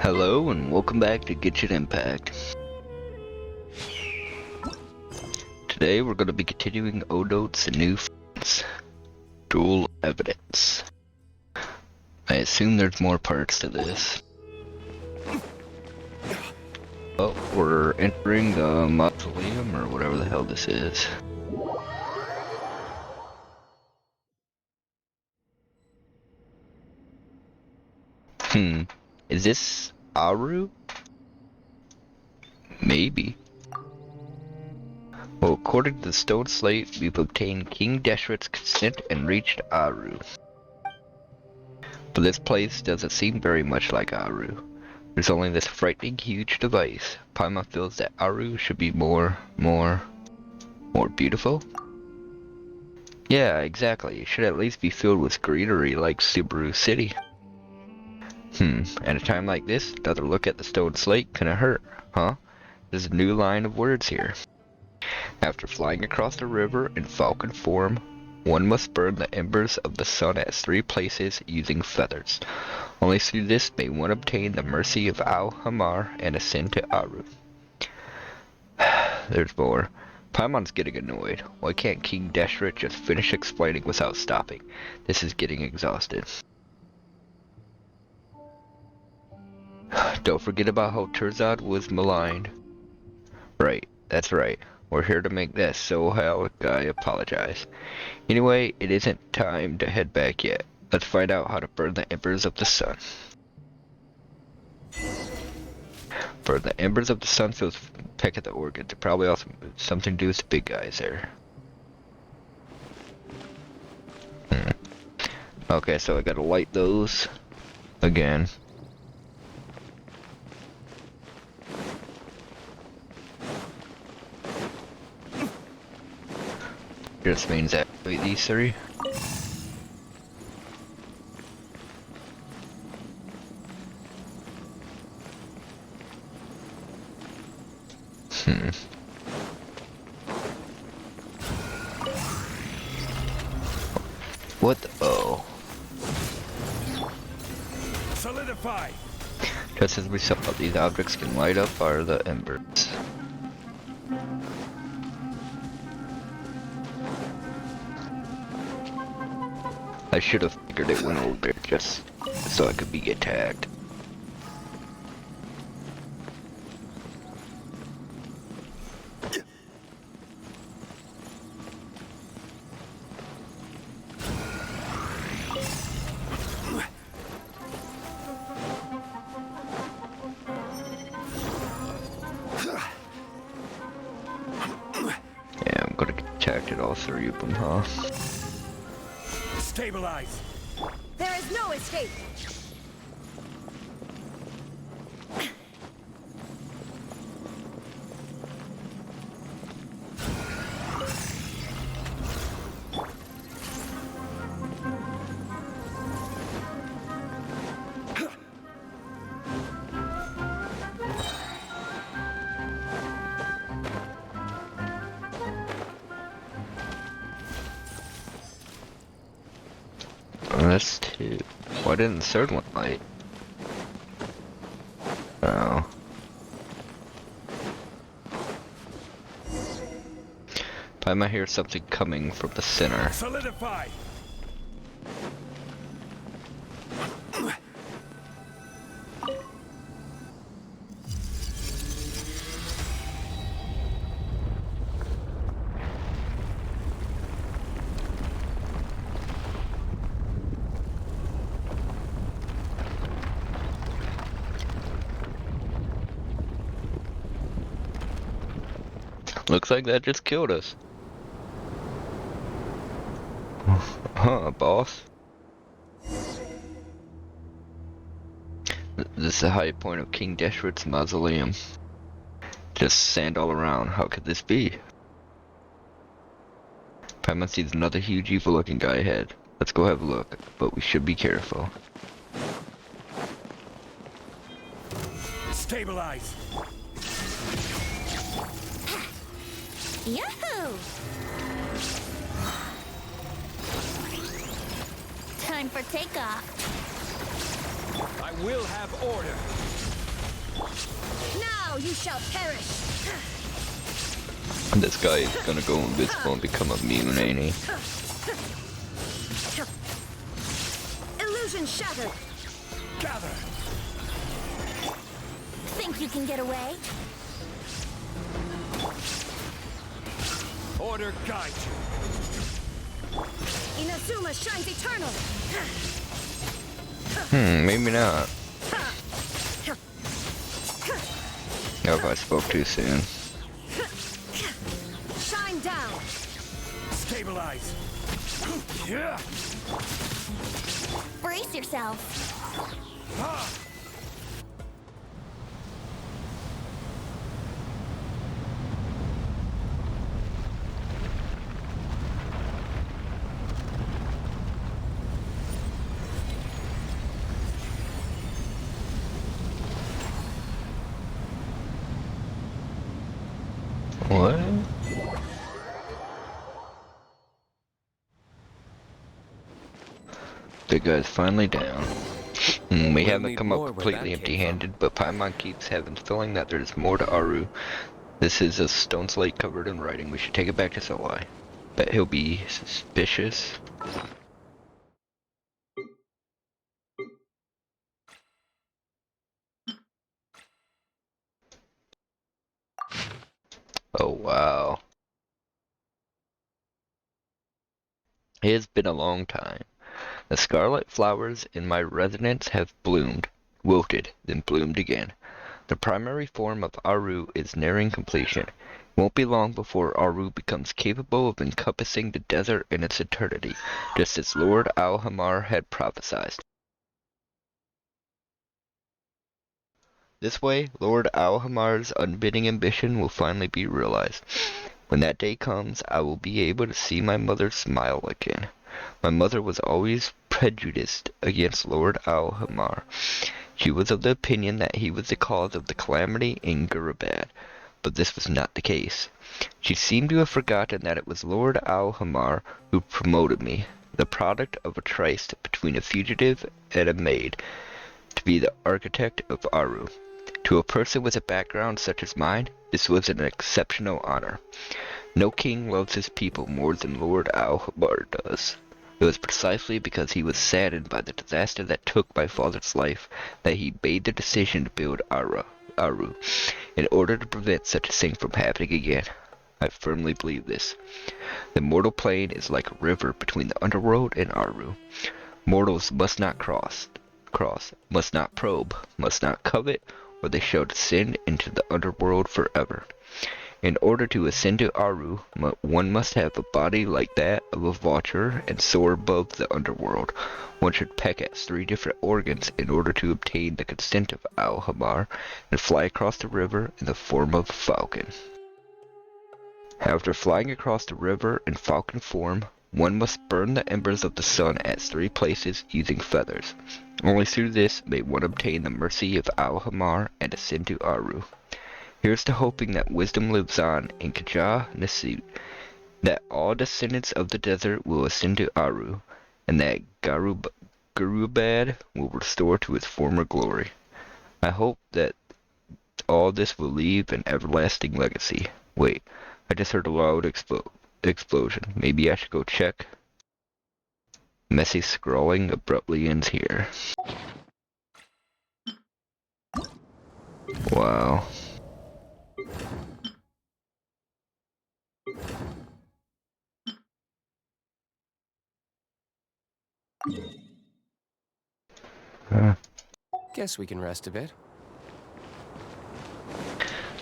Hello and welcome back to Genshin Impact. Today we're going to be continuing Odote's New Friends, Dual Evidence. I assume there's more parts to this. Oh, we're entering the mausoleum or whatever the hell this is. Is this Aru? Maybe. Well, according to the stone slate, we've obtained King Deshret's consent and reached Aru. But this place doesn't seem very much like Aru. There's only this frightening huge device. Paimon feels that Aru should be more beautiful? Yeah, exactly. It should at least be filled with greenery like Subaru City. At a time like this, another look at the stone slate couldn't hurt, huh? There's a new line of words here. After flying across the river in falcon form, one must burn the embers of the sun at 3 places using feathers. Only through this may one obtain the mercy of Al-Hamar and ascend to Aru. There's more. Paimon's getting annoyed. Why can't King Deshret just finish explaining without stopping? This is getting exhausted. Don't forget about how Terzad was maligned. Right, that's right. We're here to make that Sohal guy apologize. Anyway, it isn't time to head back yet. Let's find out how to burn the embers of the sun. Burn the embers of the sun fills peck at the organs. It probably also something to do with the big guys there. Okay, so I gotta light those again. Just means that these 3. What the Solidify. Just as we saw, these objects can light up are the embers. I should have figured it went over there just so I could be attacked. Yeah, I'm gonna get attacked at all 3 of them, huh? Stabilize. There is no escape. That's 2. Why didn't the 3rd one light? Oh. I might hear something coming from the center. Solidify. Looks like that just killed us. Huh, boss? This is the high point of King Deshret's mausoleum. Just sand all around. How could this be? Paimon sees another huge evil looking guy ahead. Let's go have a look, but we should be careful. Stabilize. Yahoo! Time for takeoff. I will have order. Now you shall perish. This guy is gonna go invisible and become immune, ain't he? Illusion shattered. Gather. Think you can get away? Order guide you. Inazuma shines eternal. Maybe not. Oh, if I spoke too soon. Shine down. Stabilize. Yeah. Brace yourself. What? The guy's finally down. We We'll haven't need come up more where completely that came empty-handed, but Paimon keeps having the feeling that there's more to Aru. This is a stone slate covered in writing. We should take it back to Solai. Bet he'll be suspicious. Oh wow. It has been a long time. The scarlet flowers in my residence have bloomed, wilted, then bloomed again. The primary form of Aru is nearing completion. It won't be long before Aru becomes capable of encompassing the desert in its eternity, just as Lord Al-Hamar had prophesied. This way, Lord Al-Hamar's unbending ambition will finally be realized. When that day comes, I will be able to see my mother smile again. My mother was always prejudiced against Lord Al-Hamar. She was of the opinion that he was the cause of the calamity in Gurabad, but this was not the case. She seemed to have forgotten that it was Lord Al-Hamar who promoted me, the product of a tryst between a fugitive and a maid, to be the architect of Aru. To a person with a background such as mine, this was an exceptional honor. No king loves his people more than Lord Al-Hamar does. It was precisely because he was saddened by the disaster that took my father's life that he made the decision to build Aru, in order to prevent such a thing from happening again. I firmly believe this. The mortal plane is like a river between the underworld and Aru. Mortals must not cross, must not probe, must not covet, or they shall descend into the underworld forever. In order to ascend to Aru, one must have a body like that of a vulture and soar above the underworld. One should peck at 3 different organs in order to obtain the consent of Al-Hamar and fly across the river in the form of a falcon. After flying across the river in falcon form, one must burn the embers of the sun at 3 places using feathers. Only through this may one obtain the mercy of Al-Hamar and ascend to Aru. Here's to hoping that wisdom lives on in Kaja Nasut, that all descendants of the desert will ascend to Aru, and that Gurubad will restore to its former glory. I hope that all this will leave an everlasting legacy. Wait, I just heard a loud explosion. Maybe I should go check. Messy scrolling abruptly ends here. Wow. Guess we can rest a bit.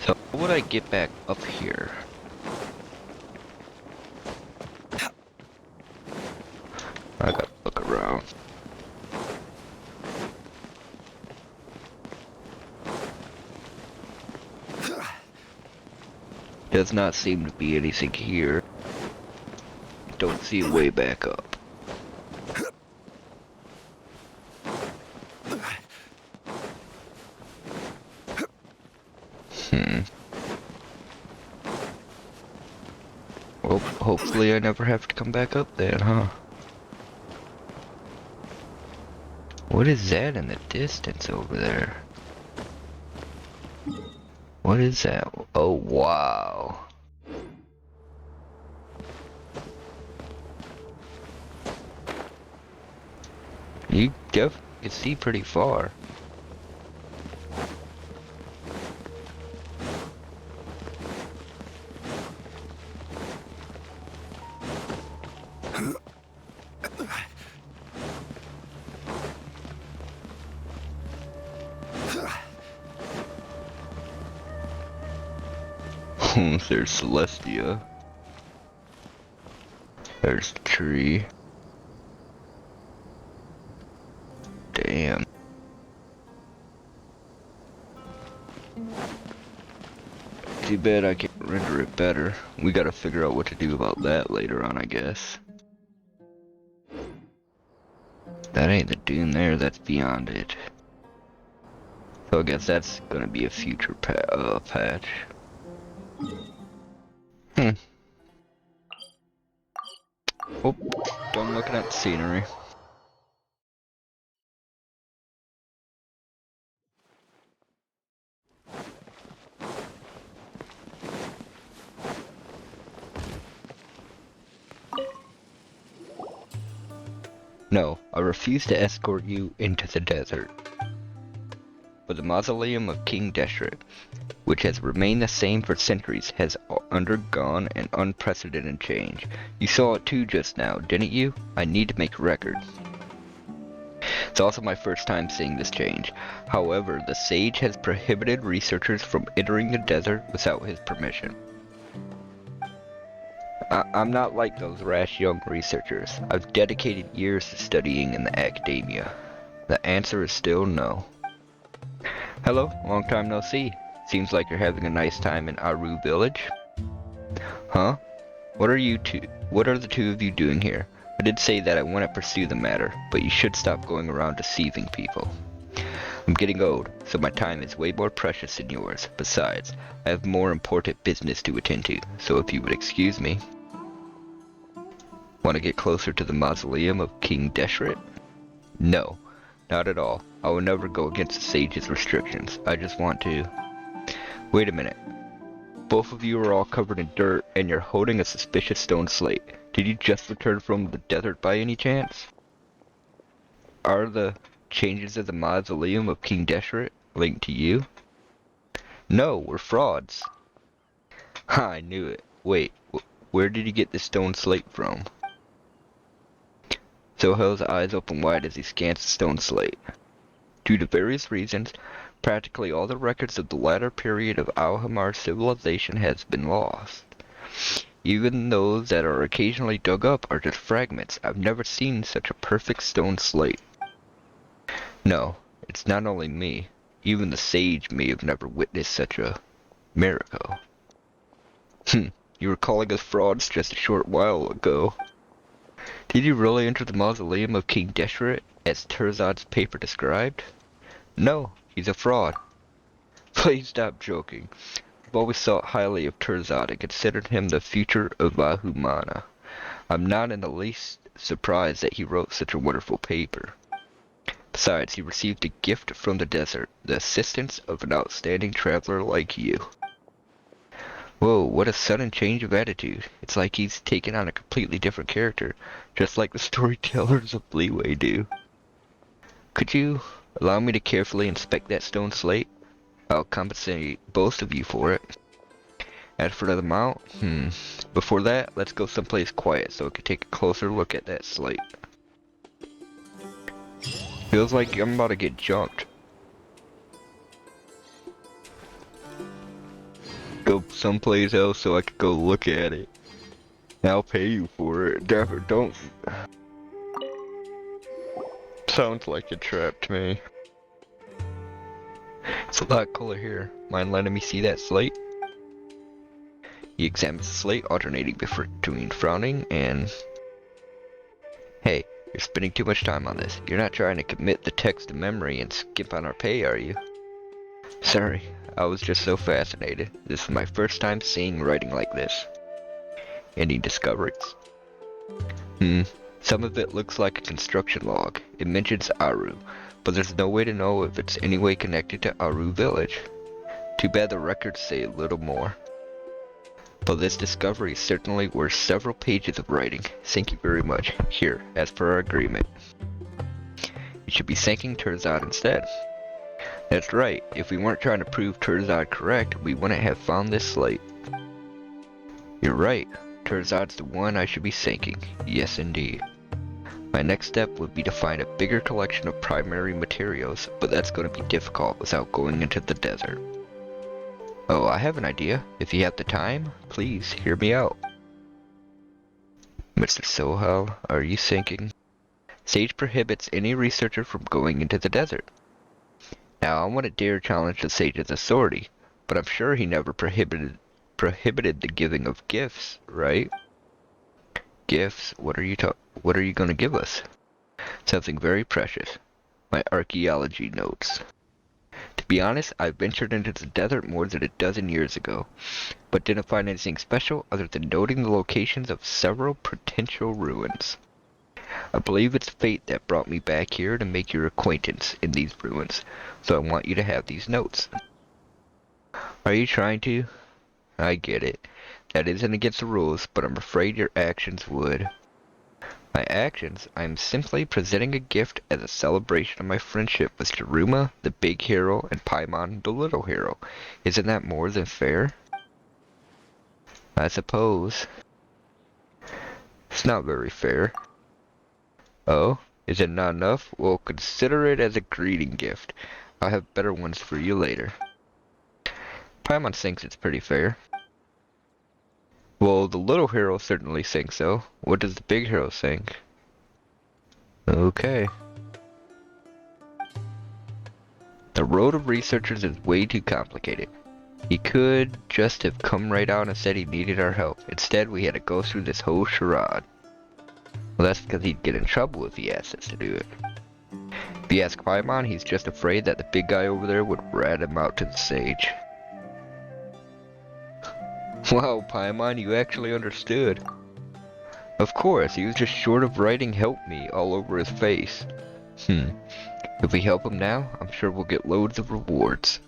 So how would I get back up here? I gotta look around. Does not seem to be anything here. Don't see a way back up. Well, hopefully I never have to come back up then, huh? What is that in the distance over there? What is that? Oh, wow. You definitely can see pretty far. There's Celestia. There's the tree. Damn. Too bad I can't render it better. We gotta figure out what to do about that later on, I guess. That ain't the dune there, that's beyond it. So I guess that's gonna be a future patch. Oh, done looking at the scenery. No, I refuse to escort you into the desert. But the mausoleum of King Deshret, which has remained the same for centuries, has undergone an unprecedented change. You saw it too just now, didn't you? I need to make a record. It's also my first time seeing this change. However, the sage has prohibited researchers from entering the desert without his permission. I'm not like those rash young researchers. I've dedicated years to studying in the academia. The answer is still no. Hello, long time no see. Seems like you're having a nice time in Aru village. Huh? What are the two of you doing here? I did say that I want to pursue the matter, but you should stop going around deceiving people. I'm getting old, so my time is way more precious than yours. Besides, I have more important business to attend to, so if you would excuse me. Want to get closer to the mausoleum of King Deshret? No, not at all. I will never go against the sage's restrictions. I just want to... Wait a minute. Both of you are all covered in dirt, and you're holding a suspicious stone slate. Did you just return from the desert by any chance? Are the changes of the mausoleum of King Deshret linked to you? No, we're frauds. Ha, I knew it. Wait, where did you get this stone slate from? Sohel's eyes open wide as he scans the stone slate. Due to various reasons, practically all the records of the latter period of Alhamar civilization has been lost. Even those that are occasionally dug up are just fragments. I've never seen such a perfect stone slate. No, it's not only me. Even the sage may have never witnessed such a miracle. You were calling us frauds just a short while ago. Did you really enter the mausoleum of King Deshret, as Terzad's paper described? No, he's a fraud. Please stop joking. I've always thought highly of Terzad and considered him the future of Vahumana. I'm not in the least surprised that he wrote such a wonderful paper. Besides, he received a gift from the desert, the assistance of an outstanding traveler like you. Whoa, what a sudden change of attitude. It's like he's taken on a completely different character, just like the storytellers of Leeway do. Could you allow me to carefully inspect that stone slate? I'll compensate both of you for it. As for the amount, before that, let's go someplace quiet so I can take a closer look at that slate. Feels like I'm about to get jumped. Go someplace else so I can go look at it. I'll pay you for it. Don't. Sounds like a trap to me. It's a lot cooler here. Mind letting me see that slate? He examines the slate, alternating between frowning and... Hey, you're spending too much time on this. You're not trying to commit the text to memory and skip on our pay, are you? Sorry, I was just so fascinated. This is my first time seeing writing like this. Any discoveries? Some of it looks like a construction log. It mentions Aru, but there's no way to know if it's any way connected to Aru village. Too bad the records say a little more. But this discovery is certainly worth several pages of writing. Thank you very much. Here, as per our agreement. You should be thanking Terzad instead. That's right, if we weren't trying to prove Terzad correct, we wouldn't have found this slate. You're right, Terzad's the one I should be thanking. Yes indeed. My next step would be to find a bigger collection of primary materials, but that's going to be difficult without going into the desert. Oh, I have an idea. If you have the time, please hear me out. Mr. Sohal, are you thinking? Sage prohibits any researcher from going into the desert. Now, I wouldn't dare challenge the Sage's authority, but I'm sure he never prohibited the giving of gifts, right? Gifts? What are you gonna give us? Something very precious. My archaeology notes. To be honest, I ventured into the desert more than a dozen years ago, but didn't find anything special other than noting the locations of several potential ruins. I believe it's fate that brought me back here to make your acquaintance in these ruins, so I want you to have these notes. Are you trying to? I get it. That isn't against the rules, but I'm afraid your actions would. My actions? I am simply presenting a gift as a celebration of my friendship with Jaryuma, the big hero, and Paimon, the little hero. Isn't that more than fair? I suppose. It's not very fair. Oh, is it not enough? Well, consider it as a greeting gift. I'll have better ones for you later. Paimon thinks it's pretty fair. Well, the little hero certainly thinks so. What does the big hero think? Okay. The road of researchers is way too complicated. He could just have come right out and said he needed our help. Instead, we had to go through this whole charade. Well, that's because he'd get in trouble if he asked us to do it. If you ask Paimon, he's just afraid that the big guy over there would rat him out to the sage. Wow, Paimon, you actually understood. Of course, he was just short of writing "help me" all over his face. If we help him now, I'm sure we'll get loads of rewards.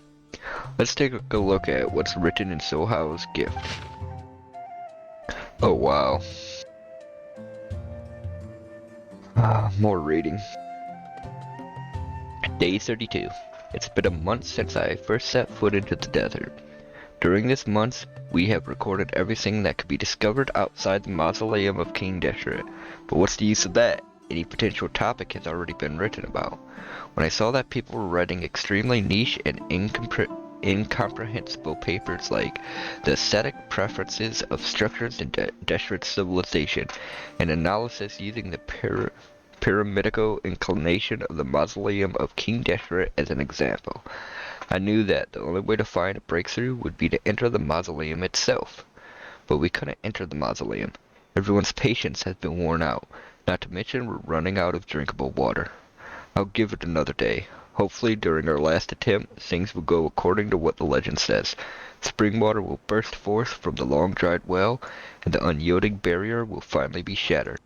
Let's take a look at what's written in Sohal's gift. Oh wow. More reading. Day 32. It's been a month since I first set foot into the desert. During this month, we have recorded everything that could be discovered outside the mausoleum of King Deshret. But what's the use of that? Any potential topic has already been written about. When I saw that people were writing extremely niche and incomprehensible papers like the aesthetic preferences of structures in Deshret civilization and analysis using the pyramidical inclination of the mausoleum of King Deshret as an example, I knew that the only way to find a breakthrough would be to enter the mausoleum itself. But we couldn't enter the mausoleum. Everyone's patience has been worn out, not to mention we're running out of drinkable water. I'll give it another day. Hopefully during our last attempt, things will go according to what the legend says. Spring water will burst forth from the long-dried well, and the unyielding barrier will finally be shattered.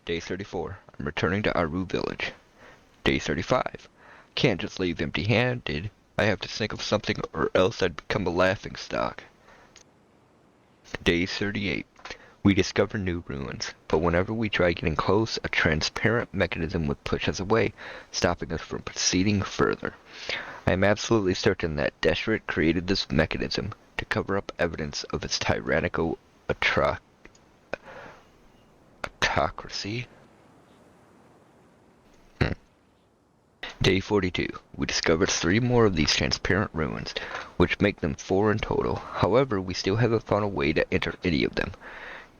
Day 34. I'm returning to Aru village. Day 35. Can't just leave empty-handed. I have to think of something or else I'd become a laughingstock. Day 38. We discover new ruins, but whenever we try getting close, a transparent mechanism would push us away, stopping us from proceeding further. I am absolutely certain that Deshret created this mechanism to cover up evidence of its tyrannical autocracy. Day 42. We discovered 3 more of these transparent ruins, which make them 4 in total. However, we still haven't found a way to enter any of them.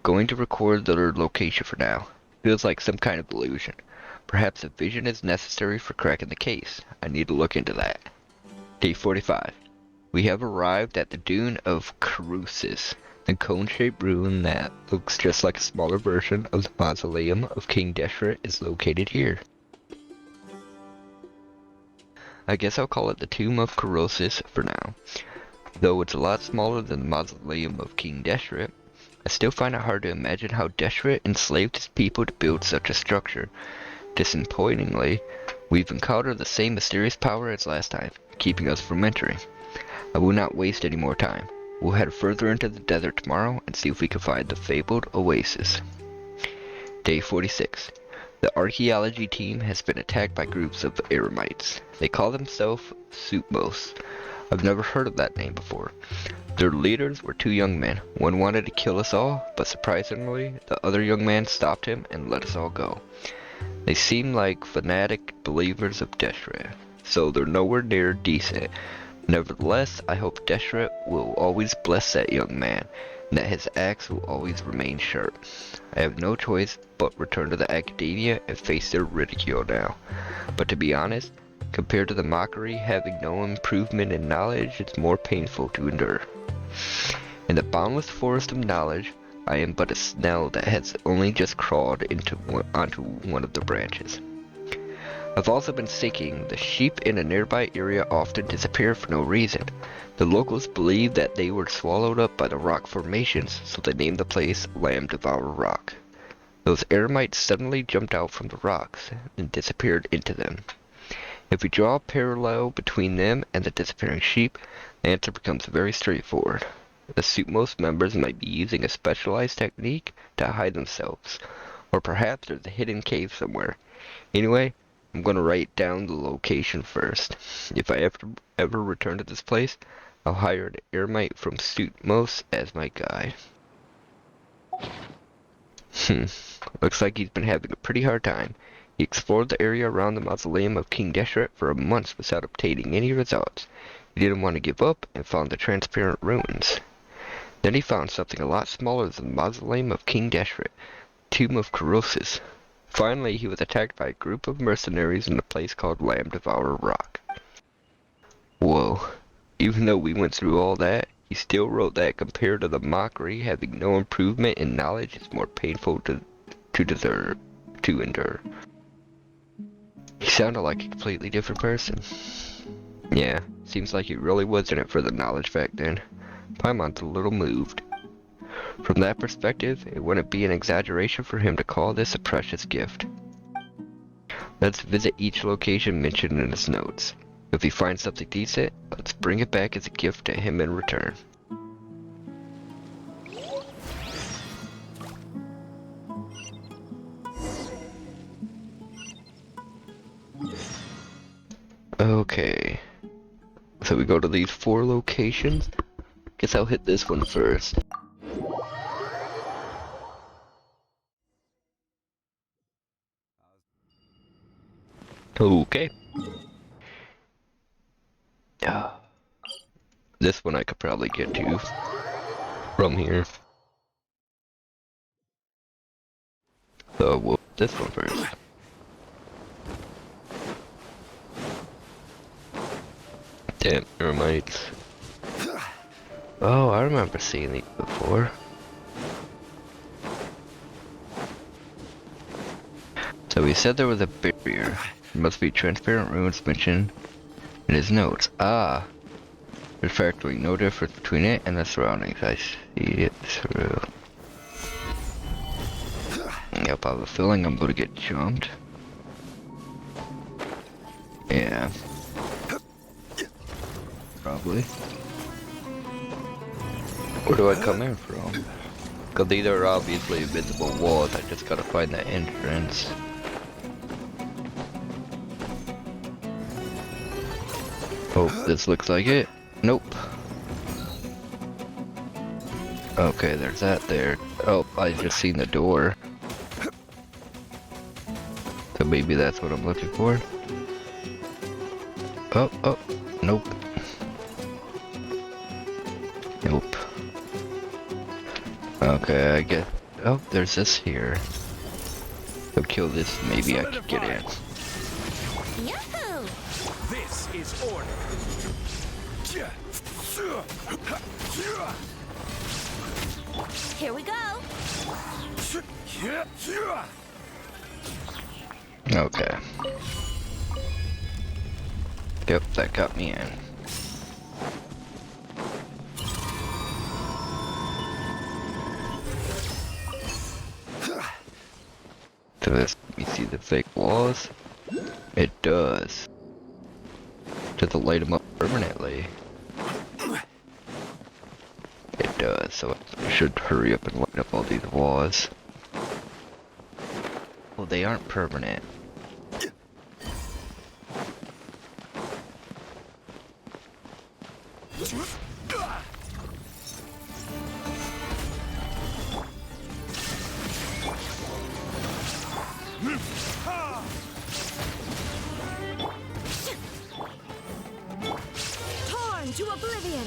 Going to record their location for now. Feels like some kind of illusion. Perhaps a vision is necessary for cracking the case. I need to look into that. Day 45. We have arrived at the Dune of Carusis, the cone-shaped ruin that looks just like a smaller version of the mausoleum of King Deshret is located here. I guess I'll call it the Tomb of Carusis for now. Though it's a lot smaller than the mausoleum of King Deshret, I still find it hard to imagine how Deshret enslaved his people to build such a structure. Disappointingly, we've encountered the same mysterious power as last time, keeping us from entering. I will not waste any more time. We'll head further into the desert tomorrow and see if we can find the fabled oasis. Day 46. The archaeology team has been attacked by groups of Eremites. They call themselves Supmos. I've never heard of that name before. Their leaders were two young men. One wanted to kill us all, but surprisingly, the other young man stopped him and let us all go. They seem like fanatic believers of Deshret, so they're nowhere near decent. Nevertheless, I hope Deshret will always bless that young man, and that his axe will always remain sharp. I have no choice but return to the academia and face their ridicule now. But to be honest, compared to the mockery, having no improvement in knowledge is more painful to endure. In the boundless forest of knowledge, I am but a snail that has only just crawled onto one of the branches. I've also been seeking. The sheep in a nearby area often disappear for no reason. The locals believe that they were swallowed up by the rock formations, so they named the place Lamb Devourer Rock. Those Eremites suddenly jumped out from the rocks and disappeared into them. If we draw a parallel between them and the disappearing sheep, the answer becomes very straightforward. The Supmos members might be using a specialized technique to hide themselves, or perhaps there's a hidden cave somewhere. Anyway, I'm gonna write down the location first. If I ever return to this place, I'll hire an Eremite from Supmos as my guide. Looks like he's been having a pretty hard time. He explored the area around the mausoleum of King Deshret for a month without obtaining any results. He didn't want to give up and found the transparent ruins. Then he found something a lot smaller than the mausoleum of King Deshret, Tomb of Corrosis. Finally, he was attacked by a group of mercenaries in a place called Lamb Devourer Rock. Whoa. Even though we went through all that, he still wrote that compared to the mockery, having no improvement in knowledge is more painful to endure. He sounded like a completely different person. Yeah, seems like he really was in it for the knowledge back then. Paimon's a little moved. From that perspective, it wouldn't be an exaggeration for him to call this a precious gift. Let's visit each location mentioned in his notes. If he finds something decent, let's bring it back as a gift to him in return. Okay. So we go to these 4 locations. Guess I'll hit this one first. Okay. This one I could probably get to from here. So we'll hit this one first. Damn, Eremites. Oh, I remember seeing these before. So he said there was a barrier. There must be transparent ruins mentioned in his notes. Ah. There's practically no difference between it and the surroundings. I see it through. Yep, I have a feeling I'm gonna get jumped. Yeah. Probably. Where do I come in from? Because these are obviously invisible walls, I just gotta find the entrance. Oh, this looks like it. Nope. Okay, there's that there. Oh, I just seen the door. So maybe that's what I'm looking for. Oh, nope. Nope. Okay, I guess. Oh, there's this here. So kill this, maybe I can get in. Yahoo! This is order. Here we go. Okay. Yep, that got me in. So this, you see the fake walls? It does. Does it light them up permanently? so I should hurry up and light up all these walls. Well, they aren't permanent. Torn to oblivion.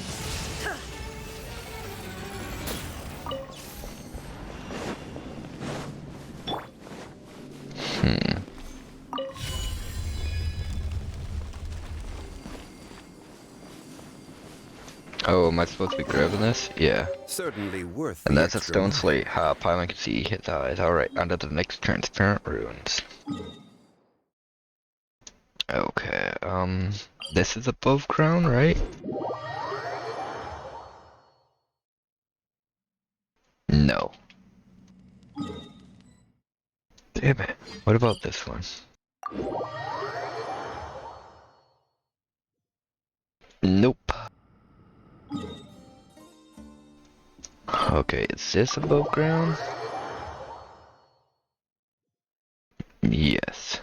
Oh, am I supposed to be grabbing this? Yeah. Certainly worth And the that's a extra stone money. slate. Ha, Pylon can see his eyes. Alright, onto the next transparent ruins. Okay, this is above ground, right? No. Damn it. What about this one? Nope. Okay, is this above ground? Yes.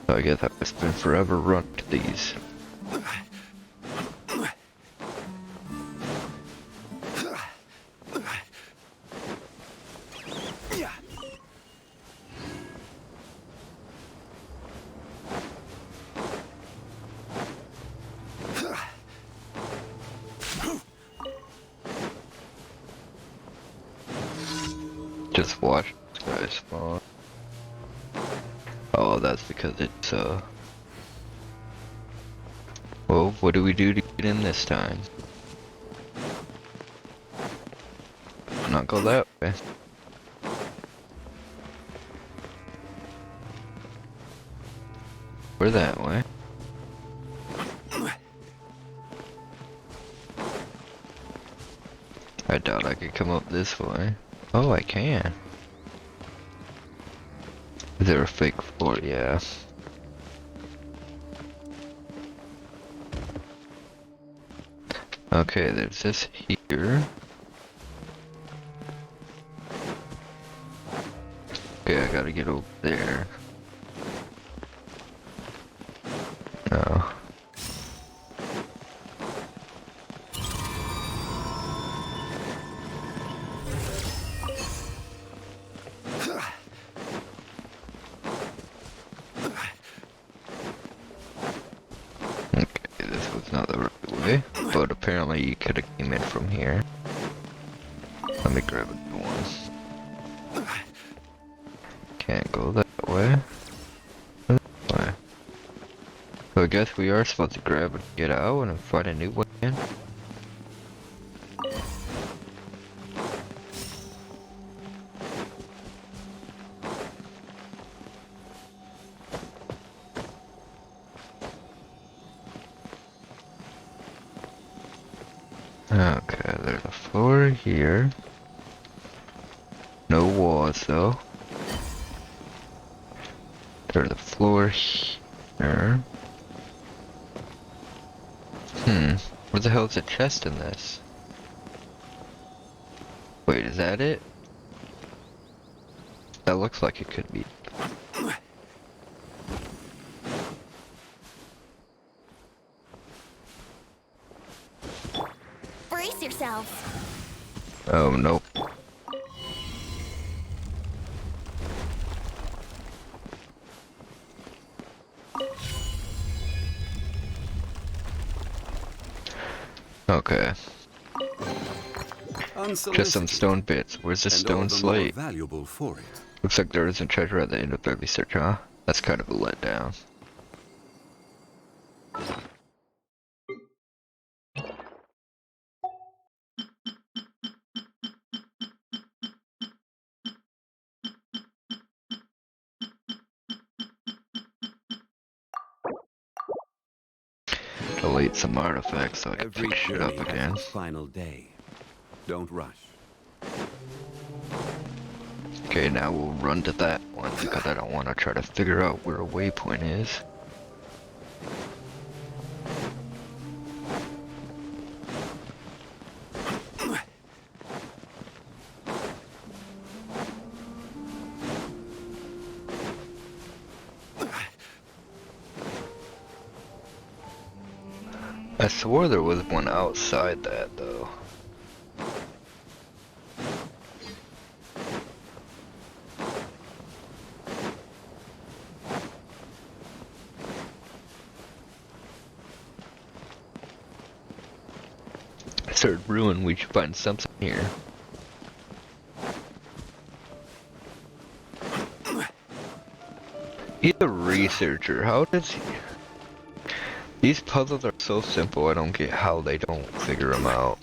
So I guess I've spent forever running to these. Just watch this guy spawn. Oh, that's because it's, well, what do we do to get in this time? Not go that way. We're that way. I doubt I could come up this way. Oh, I can. Is there a fake floor? Yeah. Okay, there's this here. Okay, I gotta get over there. No. Okay, this was not the right way, but apparently you could have came in from here. Let me grab a new one. Can't go that way. This way. So I guess we are supposed to grab and get out and find a new one again. Okay, there's a floor here. No walls though. There's a floor here. Where the hell is the chest in this? Wait, is that it? That looks like it could be. Brace yourselves. Oh, nope. Okay, just some stone bits. Where's the stone slate? Valuable for it. Looks like there isn't treasure at the end of the research, huh? That's kind of a letdown. Delete some artifacts so I can Every pick shit up journey again. has its final day. Don't rush. Okay, now we'll run to that one because I don't want to try to figure out where a waypoint is. I swore there was one outside that, though. Third ruin, we should find something here. He's a researcher. How does he... These puzzles are so simple, I don't get how they don't figure them out.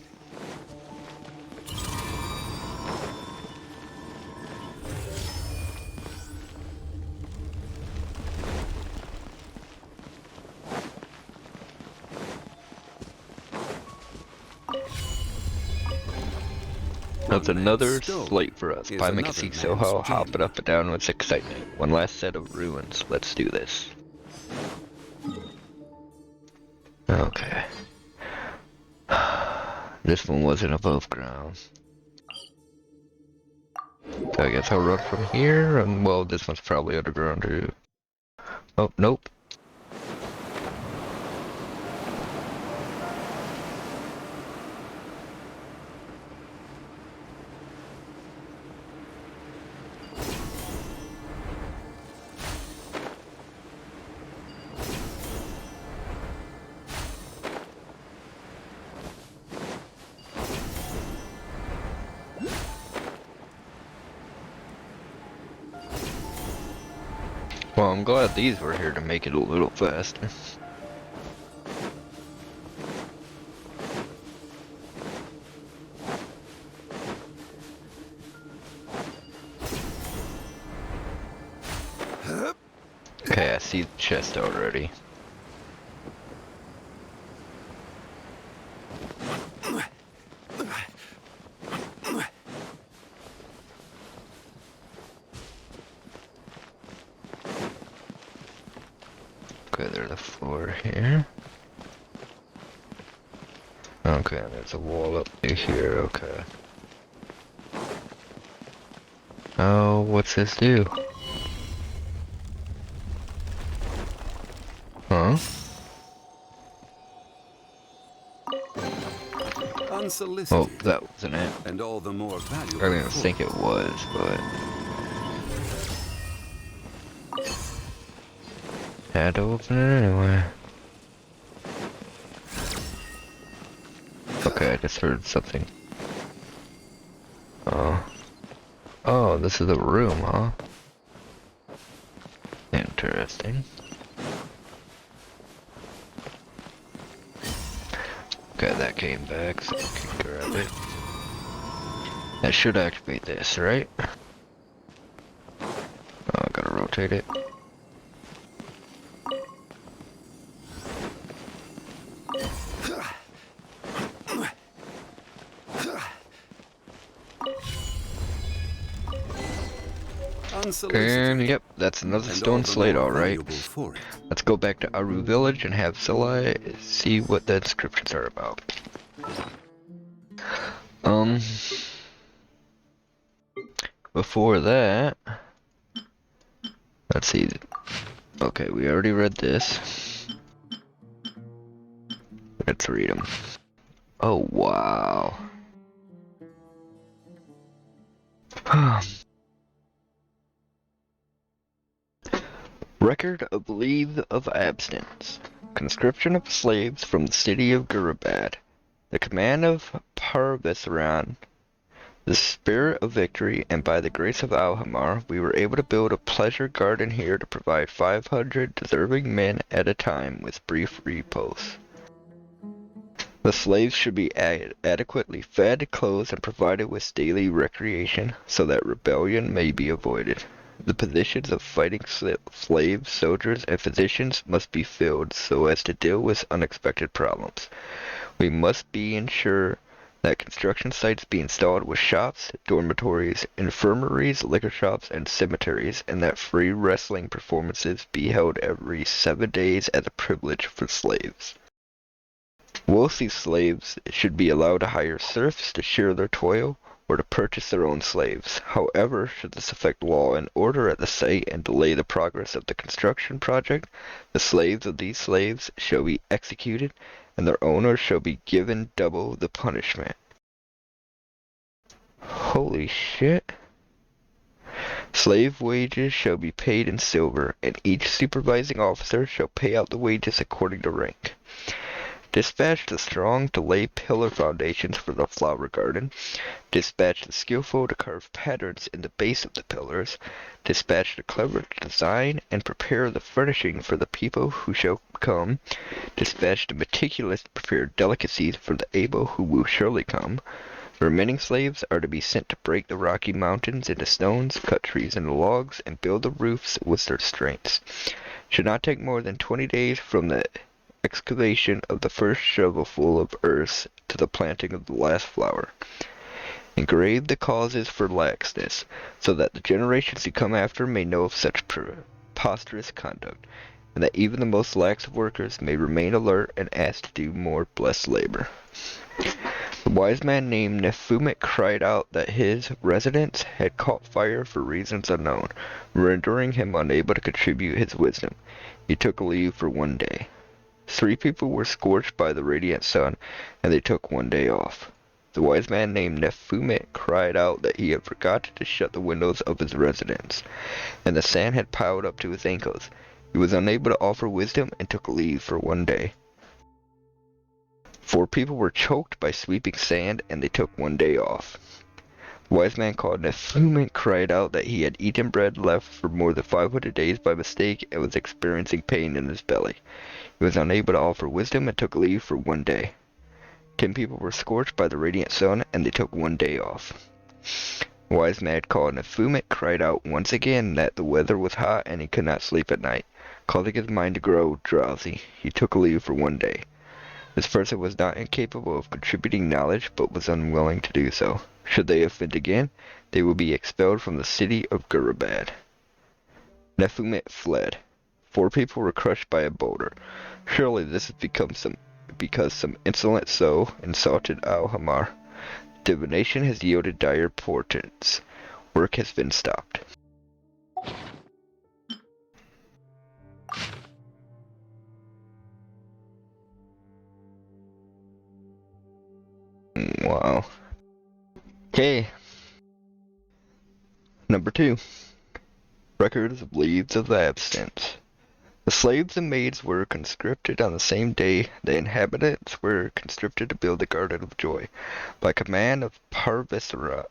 That's another slate for us. By make see Soho, hop it up and down with excitement. One last set of ruins. Let's do this. Okay. This one wasn't above ground. So I guess I'll run from here, and well, this one's probably underground too. Oh, nope. Well, I'm glad these were here to make it a little faster. Okay, I see the chest already. Okay, there's a floor here. Okay, there's a wall up here, okay. Oh, what's this do? Huh? Unsolicited. Oh, that wasn't it. And all the more valuable. I didn't think it was, but... had to open it anyway. Okay, I just heard something. Oh. Oh, this is a room, huh? Interesting. Okay, that came back, so I can grab it. That should activate this, right? Oh, I gotta rotate it. And yep, that's another stone slate, alright. Let's go back to Aru village and have Silla see what the inscriptions are about. Before that, let's see. Okay, we already read this. Let's read them. Oh, wow. Record of leave of abstinence. Conscription of slaves from the city of Gurabad. The command of Parvesiran. The spirit of victory, and by the grace of Alhamar, we were able to build a pleasure garden here to provide 500 deserving men at a time with brief repose. The slaves should be adequately fed, clothed, and provided with daily recreation, so that rebellion may be avoided. The positions of fighting slaves, soldiers, and physicians must be filled so as to deal with unexpected problems. We must be ensure that construction sites be installed with shops, dormitories, infirmaries, liquor shops, and cemeteries, and that free wrestling performances be held every 7 days as a privilege for slaves. Wealthy slaves should be allowed to hire serfs to share their toil, or to purchase their own slaves. However, should this affect law and order at the site and delay the progress of the construction project, the slaves of these slaves shall be executed, and their owner shall be given double the punishment. Holy shit. Slave wages shall be paid in silver, and each supervising officer shall pay out the wages according to rank. Dispatch the strong to lay pillar foundations for the flower garden. Dispatch the skillful to carve patterns in the base of the pillars. Dispatch the clever to design and prepare the furnishing for the people who shall come. Dispatch the meticulous to prepare delicacies for the able who will surely come. The remaining slaves are to be sent to break the rocky mountains into stones, cut trees into logs, and build the roofs with their strengths. Should not take more than 20 days from the excavation of the first shovelful of earth to the planting of the last flower. Engrave the causes for laxness, so that the generations who come after may know of such preposterous conduct, and that even the most lax of workers may remain alert and asked to do more blessed labor. The wise man named Nefumet cried out that his residence had caught fire for reasons unknown, rendering him unable to contribute his wisdom. He took leave for 1 day. 3 people were scorched by the radiant sun, and they took 1 day off. The wise man named Nefumet cried out that he had forgotten to shut the windows of his residence, and the sand had piled up to his ankles. He was unable to offer wisdom and took leave for 1 day. 4 people were choked by sweeping sand, and they took 1 day off. The wise man called Nefumet cried out that he had eaten bread left for more than 500 days by mistake and was experiencing pain in his belly. He was unable to offer wisdom and took leave for 1 day. 10 people were scorched by the radiant sun, and they took 1 day off. The wise man called Nefumet cried out once again that the weather was hot and he could not sleep at night. Causing his mind to grow drowsy, he took leave for 1 day. This person was not incapable of contributing knowledge, but was unwilling to do so. Should they offend again, they will be expelled from the city of Gurabad. Nefumet fled. 4 people were crushed by a boulder. Surely this has become because some insolent soul insulted Al-Hamar. Divination has yielded dire portents. Work has been stopped. Wow. Okay. Number 2. Records of Leaves of Absence. The slaves and maids were conscripted on the same day the inhabitants were conscripted to build the Garden of Joy. By command of Parvesravin,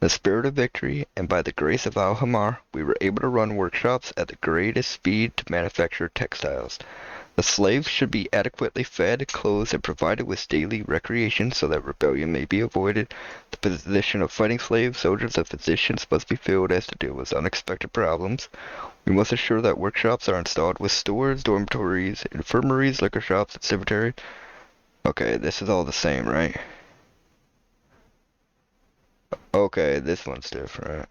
the Spirit of Victory, and by the grace of Al-Hamar, we were able to run workshops at the greatest speed to manufacture textiles. The slaves should be adequately fed, clothed, and provided with daily recreation so that rebellion may be avoided. The position of fighting slaves, soldiers, and physicians must be filled as to deal with unexpected problems. We must assure that workshops are installed with stores, dormitories, infirmaries, liquor shops, and cemeteries. Okay, this is all the same, right? Okay, this one's different.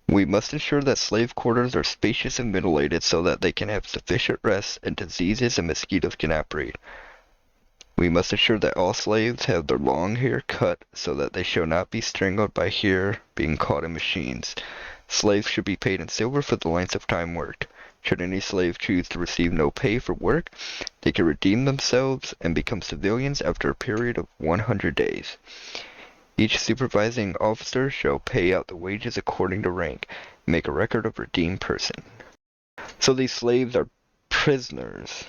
We must ensure that slave quarters are spacious and ventilated so that they can have sufficient rest and diseases and mosquitoes cannot breed. We must ensure that all slaves have their long hair cut so that they shall not be strangled by hair being caught in machines. Slaves should be paid in silver for the length of time worked. Should any slave choose to receive no pay for work, they can redeem themselves and become civilians after a period of 100 days. Each supervising officer shall pay out the wages according to rank, and make a record of redeemed person. So these slaves are prisoners.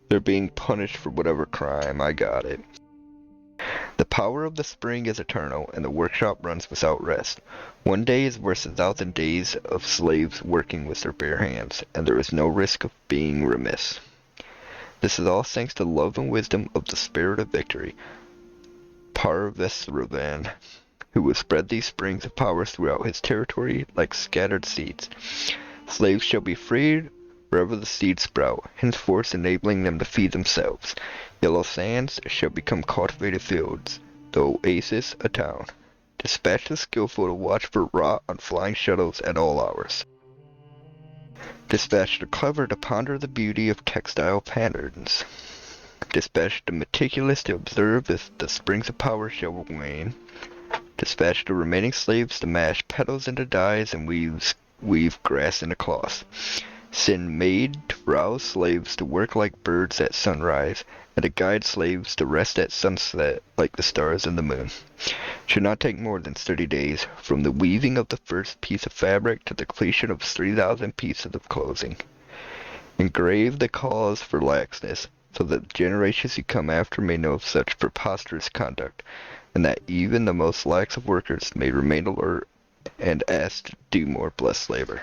They're being punished for whatever crime. I got it. The power of the spring is eternal, and the workshop runs without rest. 1 day is worth 1,000 days of slaves working with their bare hands, and there is no risk of being remiss. This is all thanks to the love and wisdom of the Spirit of Victory, Parvesravin, who will spread these springs of power throughout his territory like scattered seeds. Slaves shall be freed wherever the seeds sprout, henceforth enabling them to feed themselves. Yellow sands shall become cultivated fields, the oasis a town. Dispatch the skillful to watch for rot on flying shuttles at all hours. Dispatch the clever to ponder the beauty of textile patterns. Dispatch the meticulous to observe if the springs of power shall wane. Dispatch the remaining slaves to mash petals into dyes and weave grass into cloths. Sin made to rouse slaves to work like birds at sunrise, and to guide slaves to rest at sunset like the stars and the moon. Should not take more than 30 days, from the weaving of the first piece of fabric to the completion of 3,000 pieces of clothing. Engrave the cause for laxness, so that the generations who come after may know of such preposterous conduct, and that even the most lax of workers may remain alert and asked to do more blessed labor.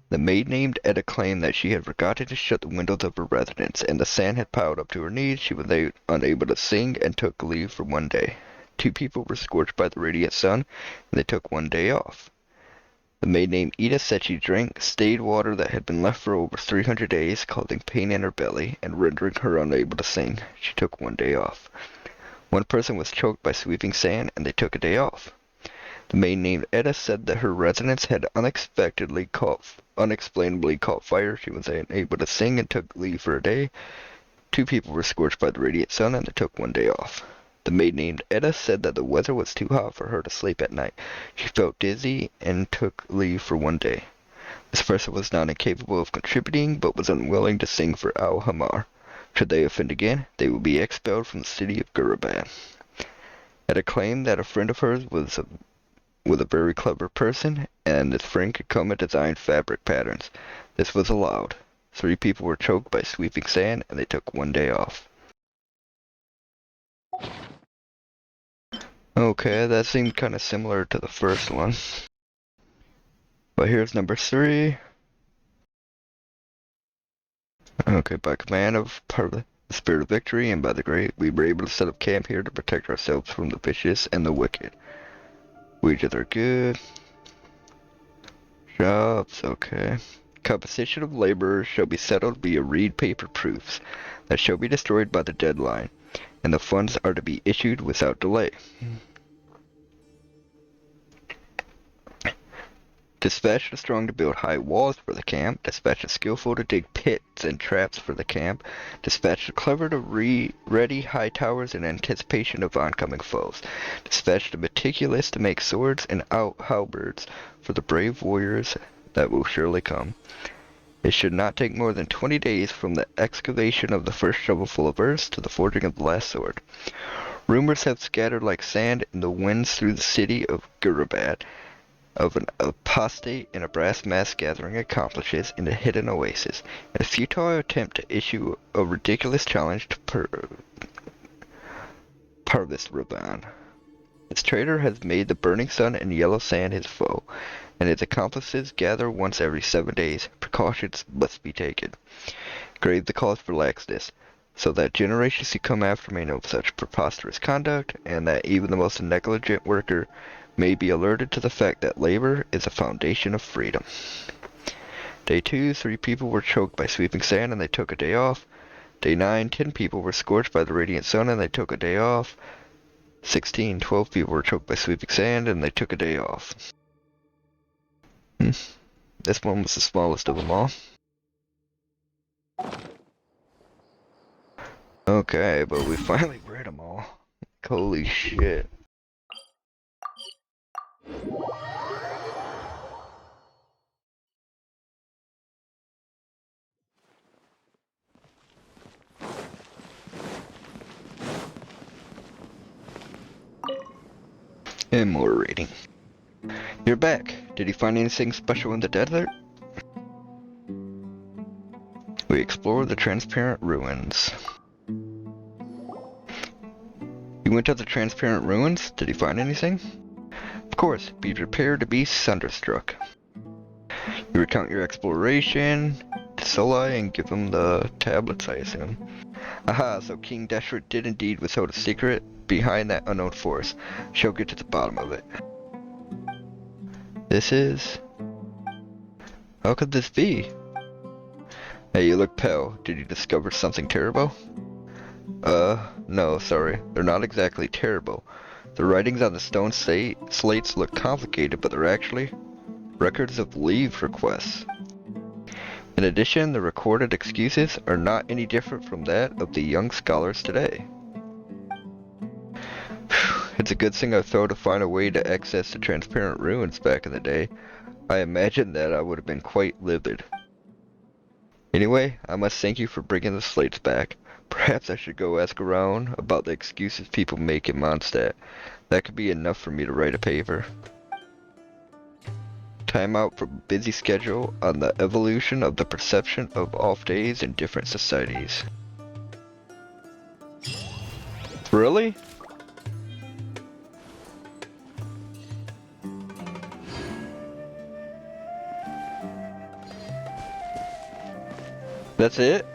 The maid named Etta claimed that she had forgotten to shut the windows of her residence, and the sand had piled up to her knees. She was unable to sing and took leave for one day. 2 people were scorched by the radiant sun, and they took one day off. The maid named Edith said she drank stayed water that had been left for over 300 days, causing pain in her belly and rendering her unable to sing. She took one day off. 1 person was choked by sweeping sand, and they took a day off. The maid named Etta said that her residence had unexplanably caught fire. She was unable to sing and took leave for a day. 2 people were scorched by the radiant sun, and they took one day off. The maid named Etta said that the weather was too hot for her to sleep at night. She felt dizzy and took leave for one day. This person was not incapable of contributing, but was unwilling to sing for Al-Hamar. Should they offend again, they would be expelled from the city of Gurabad. Etta claimed that a friend of hers was a very clever person, and this friend could come and design fabric patterns. This was allowed. 3 people were choked by sweeping sand, and they took one day off. Okay, that seemed kind of similar to the first one. But here's number 3. Okay, by command of the Spirit of Victory and by the Great, we were able to set up camp here to protect ourselves from the vicious and the wicked. Wages are good. Jobs, okay. Compensation of laborers shall be settled via reed paper proofs that shall be destroyed by the deadline, and the funds are to be issued without delay. Dispatch the strong to build high walls for the camp. Dispatch the skillful to dig pits and traps for the camp. Dispatch the clever to ready high towers in anticipation of oncoming foes. Dispatch the meticulous to make swords and halberds for the brave warriors that will surely come. It should not take more than 20 days from the excavation of the first shovelful of earth to the forging of the last sword. Rumors have scattered like sand in the winds through the city of Gurabad, of an apostate in a brass mask gathering accomplices in a hidden oasis, in a futile attempt to issue a ridiculous challenge to Parvis Raban. This traitor has made the burning sun and yellow sand his foe, and his accomplices gather once every 7 days. Precautions must be taken. Grave the cause for laxness, so that generations who come after may know of such preposterous conduct, and that even the most negligent worker may be alerted to the fact that labor is a foundation of freedom. Day 2, 3 people were choked by sweeping sand and they took a day off. Day 9, 10 people were scorched by the radiant sun and they took a day off. 16, 12 people were choked by sweeping sand and they took a day off. This one was the smallest of them all. Okay, but we finally read them all. Holy shit. And more reading. You're back. Did you find anything special in the desert? We explore the transparent ruins. You went to the transparent ruins? Did you find anything? Of course, be prepared to be thunderstruck. You recount your exploration to Solai and give him the tablets, I assume. Aha, so King Deshret did indeed withhold a secret behind that unknown force. She'll get to the bottom of it. This is... How could this be? Hey, you look pale. Did you discover something terrible? No, sorry. They're not exactly terrible. The writings on the stone slates look complicated, but they're actually records of leave requests. In addition, the recorded excuses are not any different from that of the young scholars today. It's a good thing I failed to find a way to access the transparent ruins back in the day. I imagine that I would have been quite livid. Anyway, I must thank you for bringing the slates back. Perhaps I should go ask around about the excuses people make in Mondstadt. That could be enough for me to write a paper. Time out from a busy schedule on the evolution of the perception of off days in different societies. Really? That's it?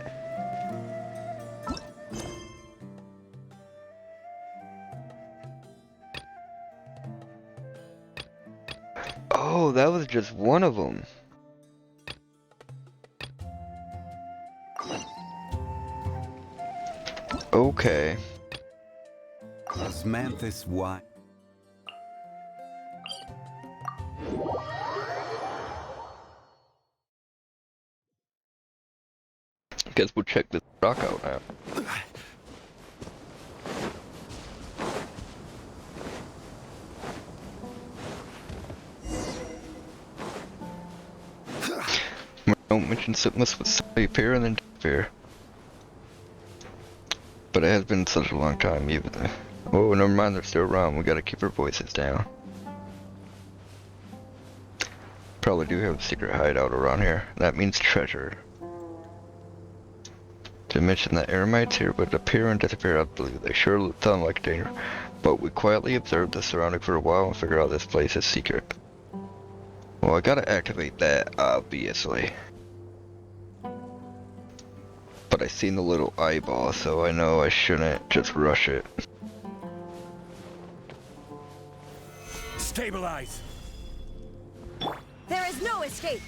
Oh, that was just one of them. Okay. Osmanthus why? Guess we'll check this rock out now. Don't mention sickness would suddenly appear and then disappear. But it has been such a long time, even. Oh, never mind, they're still around. We gotta keep our voices down. Probably do have a secret hideout around here. That means treasure. To mention that eremites here would appear and disappear out of the blue. They sure sound like danger. But we quietly observed the surrounding for a while and figure out this place is secret. Well, I gotta activate that, obviously. But I seen the little eyeball, so I know I shouldn't just rush it. Stabilize! There is no escape.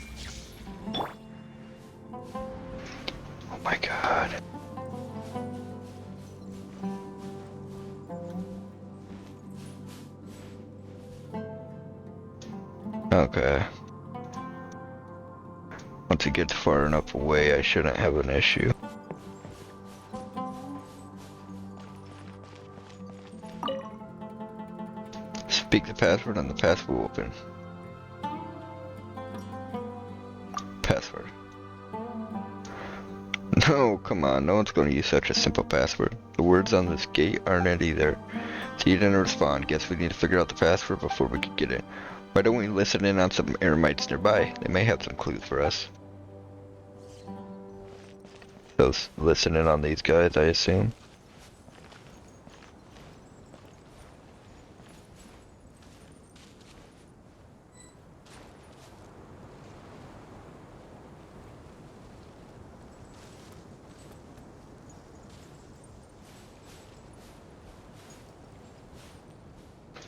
Oh my god. Okay. Once it gets far enough away, I shouldn't have an issue. Speak the password and the password will open. Password. No, come on, no one's going to use such a simple password. The words on this gate aren't either. So you didn't respond. Guess we need to figure out the password before we can get in. Why don't we listen in on some eremites nearby? They may have some clues for us. So listen in on these guys, I assume.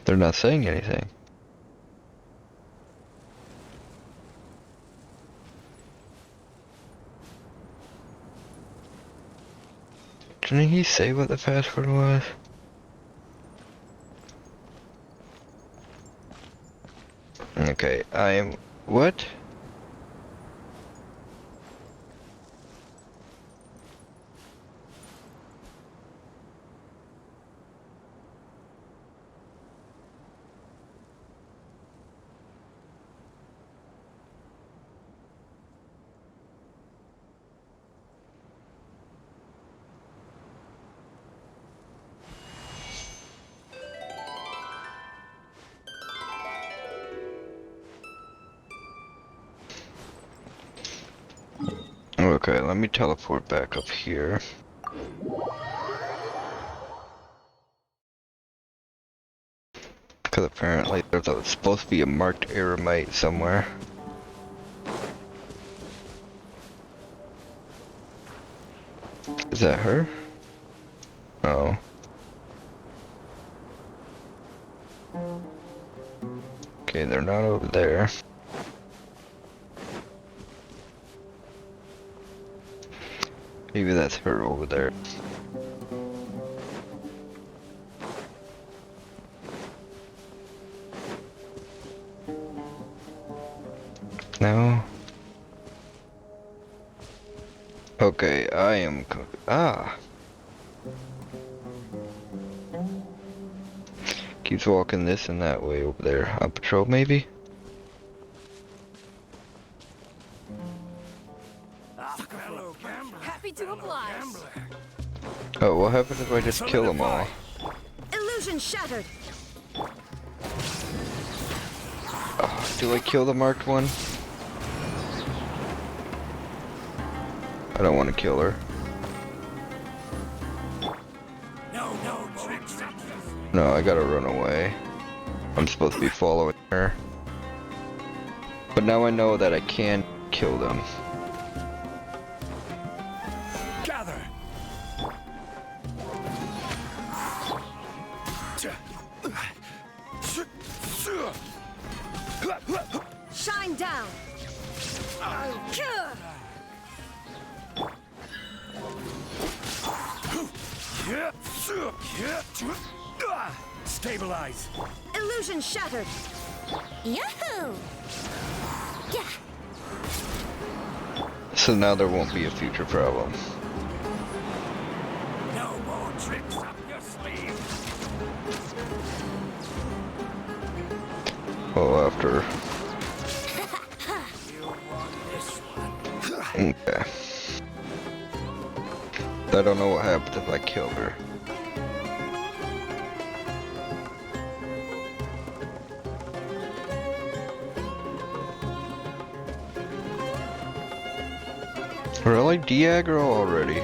They're not saying anything. Didn't he say what the password was? Okay, I am... What? Okay, let me teleport back up here. Because apparently there's supposed to be a marked eremite somewhere. Is that her? Oh. Okay, they're not over there. Maybe that's her over there. No. Okay, I am... Keeps walking this and that way over there. On patrol, maybe? Happy to oblige. Oh, what happens if I just kill them all? Illusion shattered. Do I kill the marked one? I don't want to kill her. No, I gotta run away. I'm supposed to be following her. But now I know that I can kill them. Gather. Shine down. Kill. Stabilize. Illusion shattered. Yahoo! Yeah. So now there won't be a future problem. No more tricks up your sleeve. Oh, after. You want this one? Okay. I don't know what happens if I kill her. Really? De-aggro already?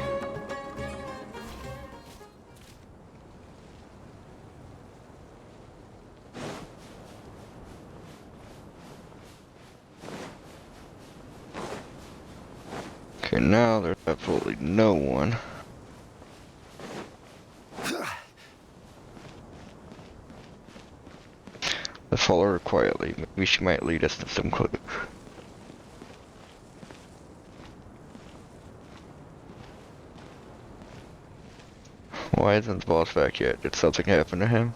Okay, now there's absolutely no one. Let's follow her quietly. Maybe she might lead us to some clue. Why isn't the boss back yet? Did something happen to him?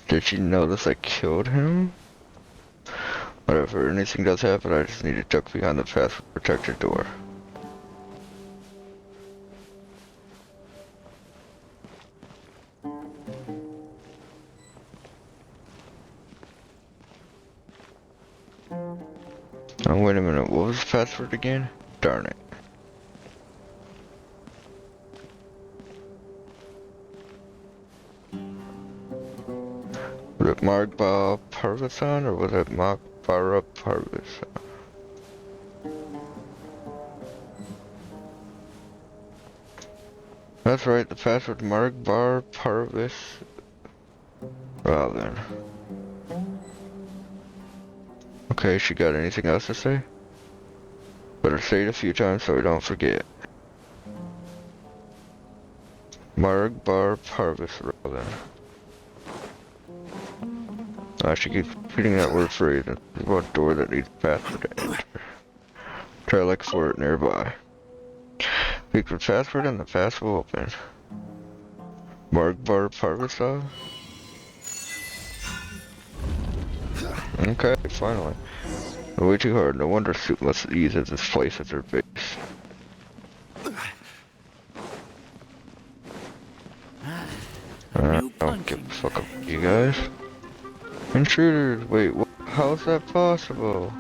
Did she notice I killed him? Whatever, anything does happen, I just need to duck behind the fast protector door. Oh, wait a minute, what was the password again? Darn it. Was it Margba Parvasan or was it Magbara Parvasan? That's right, the password Margbar Parvis. Well then. Okay, she got anything else to say? Better say it a few times so we don't forget. Margbar Parvis, well then. She keeps repeating that word phrase and about a door that needs a password to enter. Try look for it nearby. Speak the password and the pass will open. Margbar Parvasa? Okay, finally. Way too hard. No wonder Suit must use this place as their base. I'll give a fuck up, you guys. Intruders! Wait, how is that possible?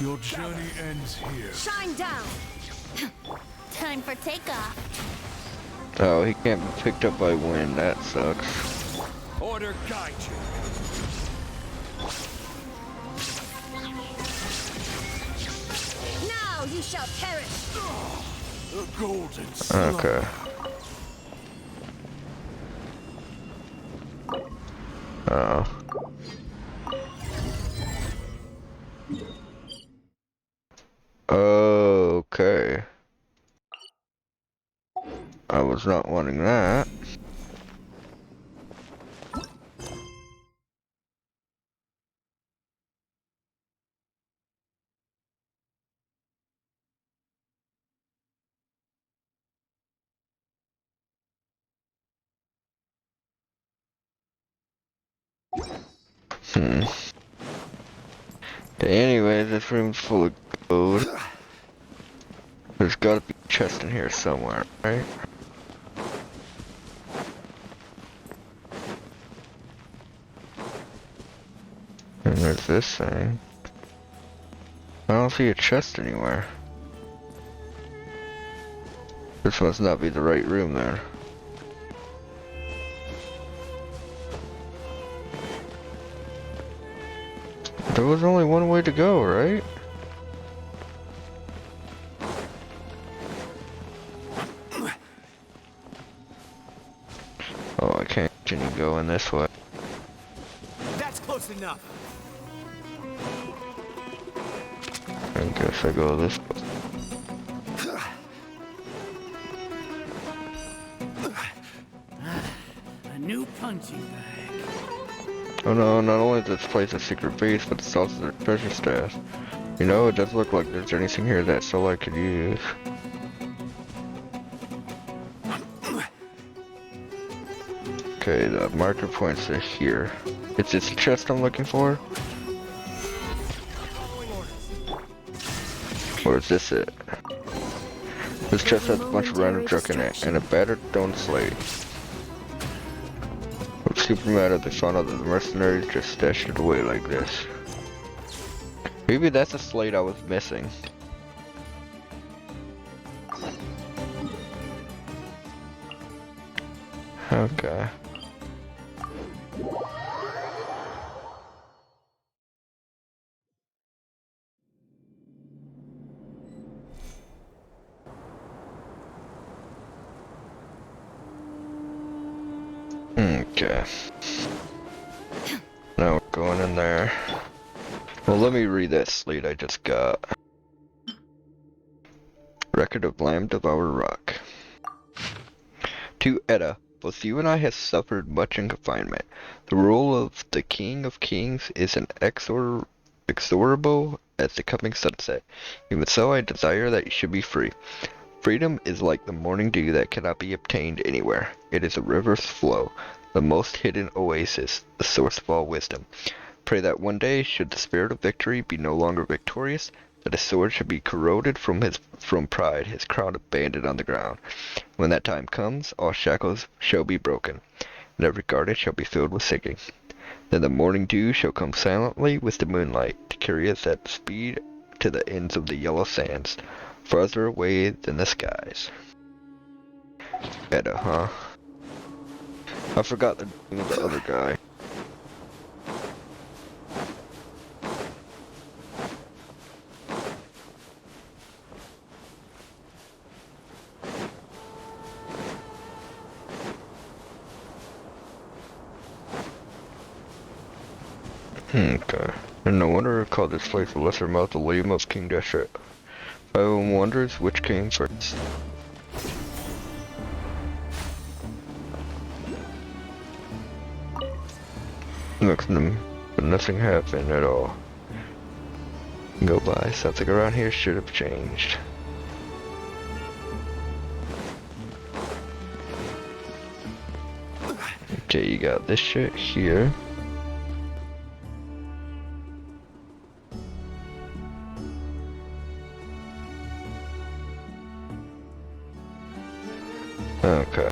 Your journey ends here. Shine down. Time for takeoff. Oh, he can't be picked up by wind. That sucks. Order guide you. Now you shall perish. The golden sun. Okay. Oh. Okay. I was not wanting that. Hmm. Anyway, this room's full of gold. There's gotta be a chest in here somewhere, right? And there's this thing. I don't see a chest anywhere. This must not be the right room then. There was only one way to go, right? Oh, I can't continue going this way. That's close enough. I guess I go this way. A new punching bag. Oh no, not only is this place a secret base, but it's also their treasure stash. You know, it does look like there's anything here that Soul could use. Okay, the marker points to here. Is this the chest I'm looking for? Or is this it? This chest has a bunch of random junk in it, and a battered stone slate. What's super mad at they found out that the mercenaries just stashed it away like this. Maybe that's a slate I was missing. Okay. Okay. Now we're going in there. Well, let me read that slate I just got. Record of Lamb Devoured Rock. To Edda, both you and I have suffered much in confinement. The rule of the King of Kings is an exorable as the coming sunset. Even so, I desire that you should be free. Freedom is like the morning dew that cannot be obtained anywhere. It is a river's flow, the most hidden oasis, the source of all wisdom. Pray that one day, should the spirit of victory be no longer victorious, that his sword should be corroded from pride, his crown abandoned on the ground. When that time comes, all shackles shall be broken, and every garden shall be filled with singing. Then the morning dew shall come silently with the moonlight, to carry us at speed to the ends of the yellow sands, farther away than the skies. Edda, huh? I forgot the name of the other guy. Okay. And no wonder I called this place the lesser mausoleum of King Deshret. Everyone wonders which came first. Looks them, but nothing happened at all. Go by, something around here should have changed. Okay, you got this shit here. Okay.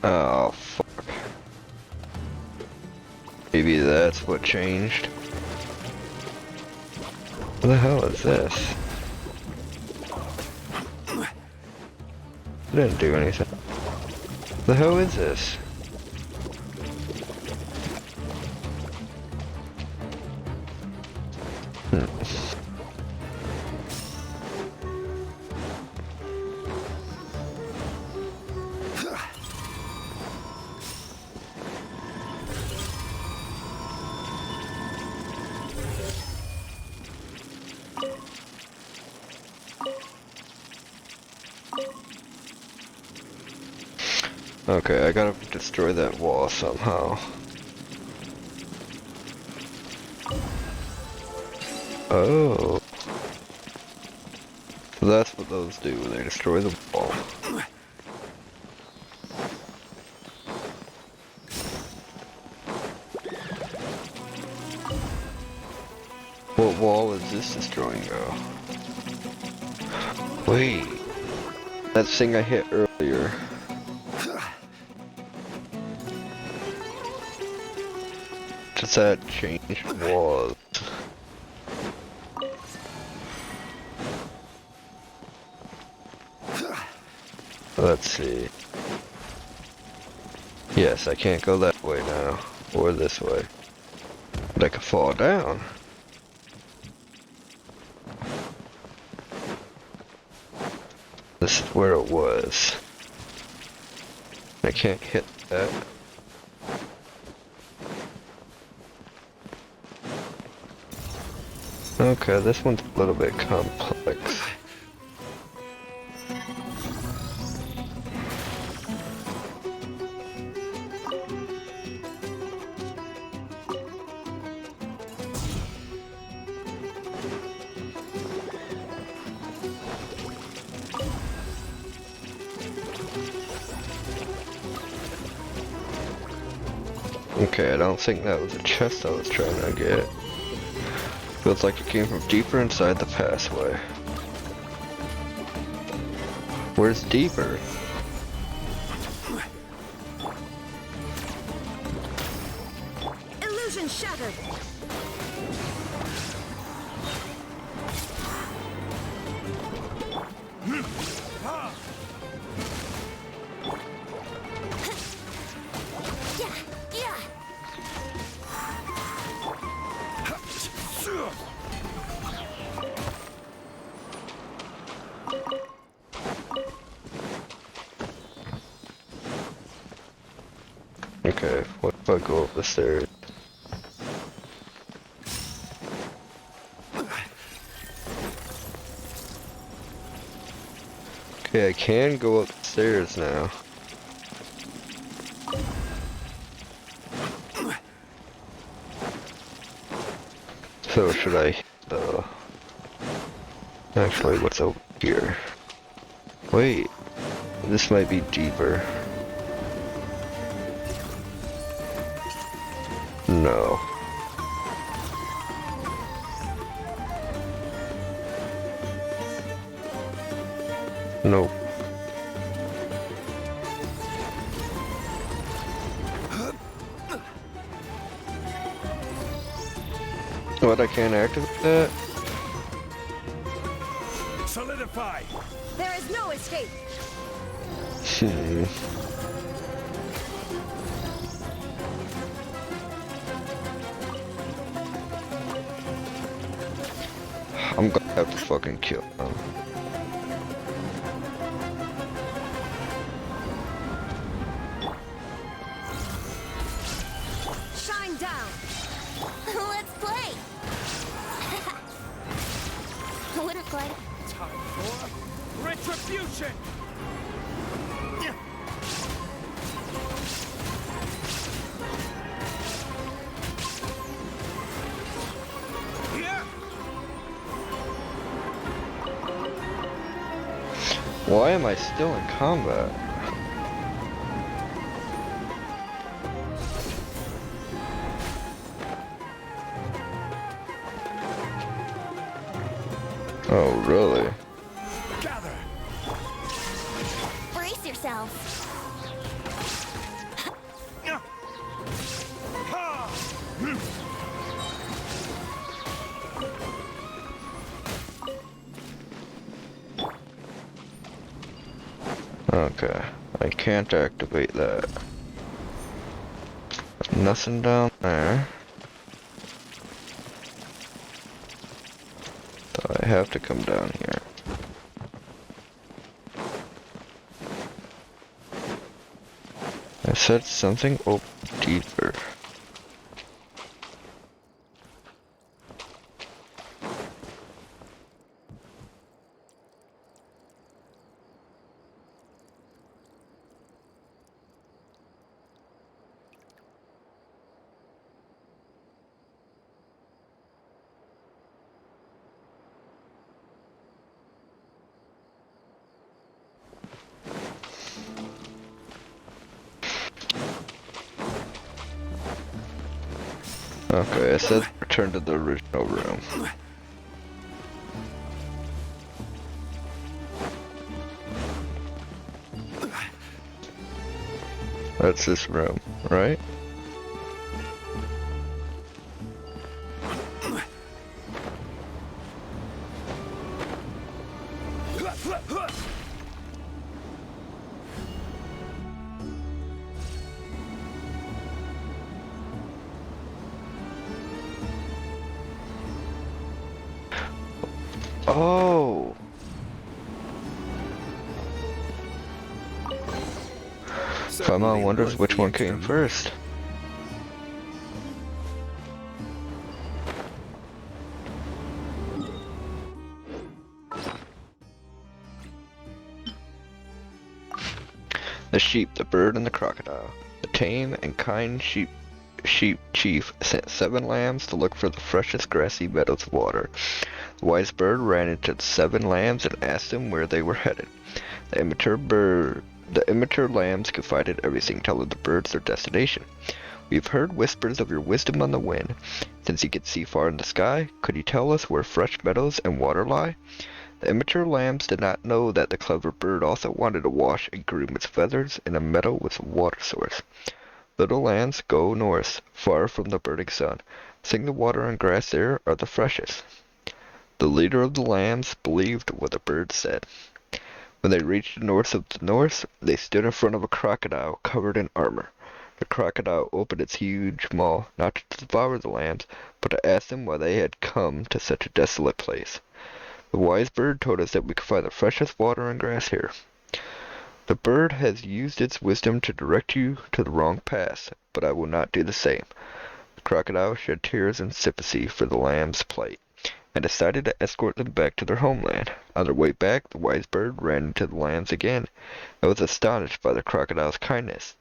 Oh, fuck. Maybe that's what changed. What the hell is this? It didn't do anything. What the hell is this? Okay, I gotta destroy that wall somehow. Oh. So That's what those do, they destroy the wall. What wall is this destroying though? Wait, that thing I hit earlier. Does that change walls? Let's see. Yes, I can't go that way now, or this way. But I could fall down. This is where it was. I can't hit that. Okay, this one's a little bit complex. Okay, I don't think that was a chest I was trying to get. Feels like it came from deeper inside the passway. Where's deeper? Illusion shattered. Yeah, yeah. Okay, what if I go up the stairs? Okay, I can go up the stairs now. So should I hit the... Actually, what's over here? Wait, this might be deeper. No. Nope. What, I can't activate that? Solidify. There is no escape. I'm gonna have to fucking kill him. Shine down. Let's play. Wouldn't quite. Time for retribution. Yeah. Why am I still in combat? Oh, really? Gather. Brace yourself. Ha! Okay, I can't activate that. Nothing down there. So I have to come down here. I said something open deeper. Okay, it says return to the original room. That's this room, right? Oh! Paimon wonders which one came first. The sheep, the bird, and the crocodile. The tame and kind sheep chief sent 7 lambs to look for the freshest grassy meadows of water. The wise bird ran into the 7 lambs and asked them where they were headed. The immature lambs confided everything, telling the birds their destination. We've heard whispers of your wisdom on the wind. Since you can see far in the sky, could you tell us where fresh meadows and water lie? The immature lambs did not know that the clever bird also wanted to wash and groom its feathers in a meadow with a water source. Little lambs, go north, far from the burning sun. Sing the water and grass there are the freshest. The leader of the lambs believed what the bird said. When they reached the north of the north, they stood in front of a crocodile covered in armor. The crocodile opened its huge maw, not to devour the lambs, but to ask them why they had come to such a desolate place. The wise bird told us that we could find the freshest water and grass here. The bird has used its wisdom to direct you to the wrong path, but I will not do the same. The crocodile shed tears in sympathy for the lamb's plight, and decided to escort them back to their homeland. On their way back, the wise bird ran into the lambs again, and was astonished by the crocodile's kindness.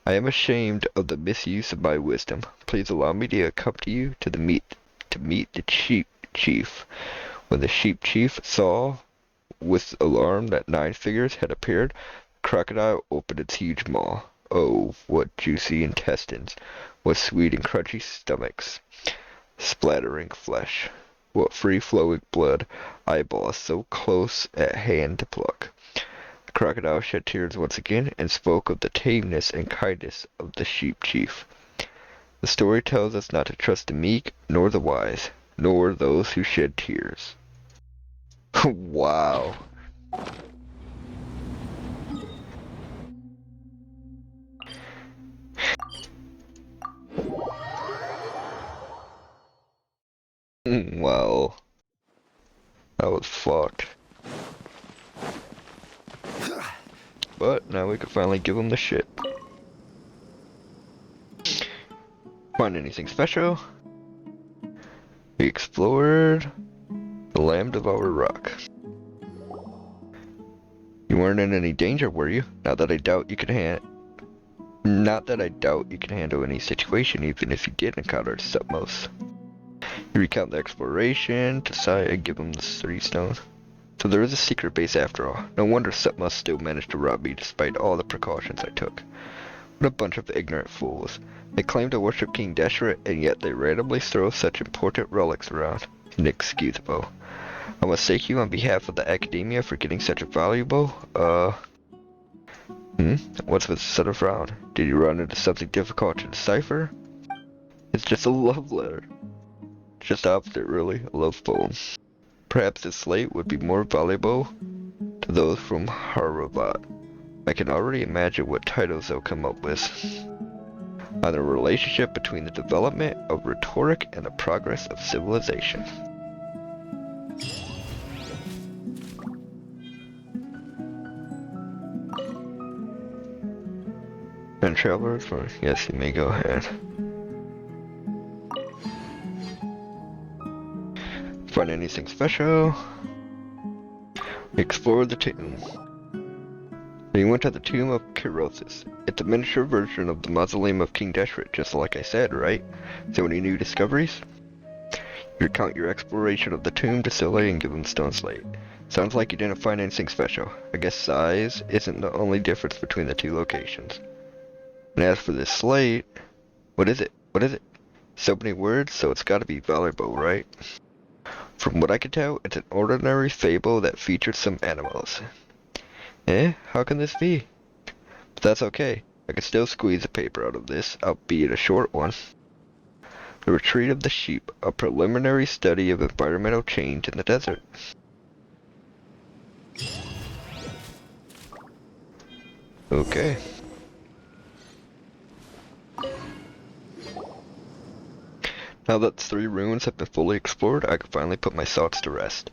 I am ashamed of the misuse of my wisdom. Please allow me to accompany you to meet the sheep chief. When the sheep chief saw with alarm that 9 figures had appeared, the crocodile opened its huge maw. Oh, what juicy intestines! What sweet and crunchy stomachs! Splattering flesh! What free-flowing blood! Eyeballs so close at hand to pluck! The crocodile shed tears once again and spoke of the tameness and kindness of the sheep chief. The story tells us not to trust the meek, nor the wise, nor those who shed tears. Wow. Wow. That was fucked. But now we can finally give him the shit. Find anything special? We explored the Lamb Devourer Rock. You weren't in any danger, were you? Not that I doubt you can handle any situation, even if you did encounter Submos. You recount the exploration to Sai and give him the 3 stones. So there is a secret base after all. No wonder Submos still managed to rob me despite all the precautions I took. What a bunch of ignorant fools. They claim to worship King Deshret, and yet they randomly throw such important relics around. Inexcusable. I must thank you on behalf of the Academia for getting such a valuable, What's with the sort of frown? Did you run into something difficult to decipher? It's just a love letter. Just the opposite, really. A love poem. Perhaps this slate would be more valuable to those from Haravat. I can already imagine what titles they'll come up with. On the relationship between the development of rhetoric and the progress of civilization. And travelers, yes, you may go ahead. Find anything special? Explore the tomb. Then you went to the tomb of Kirothis. It's a miniature version of the mausoleum of King Deshret, just like I said, right? So any new discoveries? You recount your exploration of the tomb to Silly and give him stone slate. Sounds like you didn't find anything special. I guess size isn't the only difference between the 2 locations. And as for this slate, what is it? What is it? So many words, so it's gotta be valuable, right? From what I can tell, it's an ordinary fable that features some animals. Eh? How can this be? But that's okay. I can still squeeze a paper out of this, albeit a short one. The Retreat of the Sheep, a preliminary study of environmental change in the desert. Okay. Now that the 3 ruins have been fully explored, I can finally put my thoughts to rest.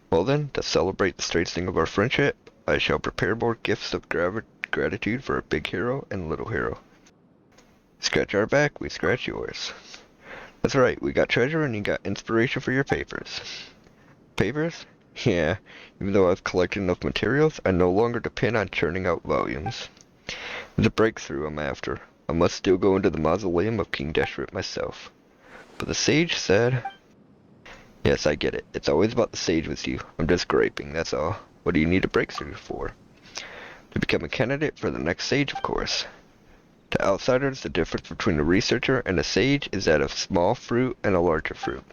Well then, to celebrate the strengthening of our friendship, I shall prepare more gifts of gratitude for our big hero and little hero. Scratch our back, we scratch yours. That's right, we got treasure and you got inspiration for your papers. Papers? Yeah, even though I've collected enough materials, I no longer depend on churning out volumes. It's a breakthrough I'm after. I must still go into the mausoleum of King Deshret myself. But the sage said... Yes, I get it. It's always about the sage with you. I'm just griping, that's all. What do you need a breakthrough for? To become a candidate for the next sage, of course. To outsiders, the difference between a researcher and a sage is that of small fruit and a larger fruit.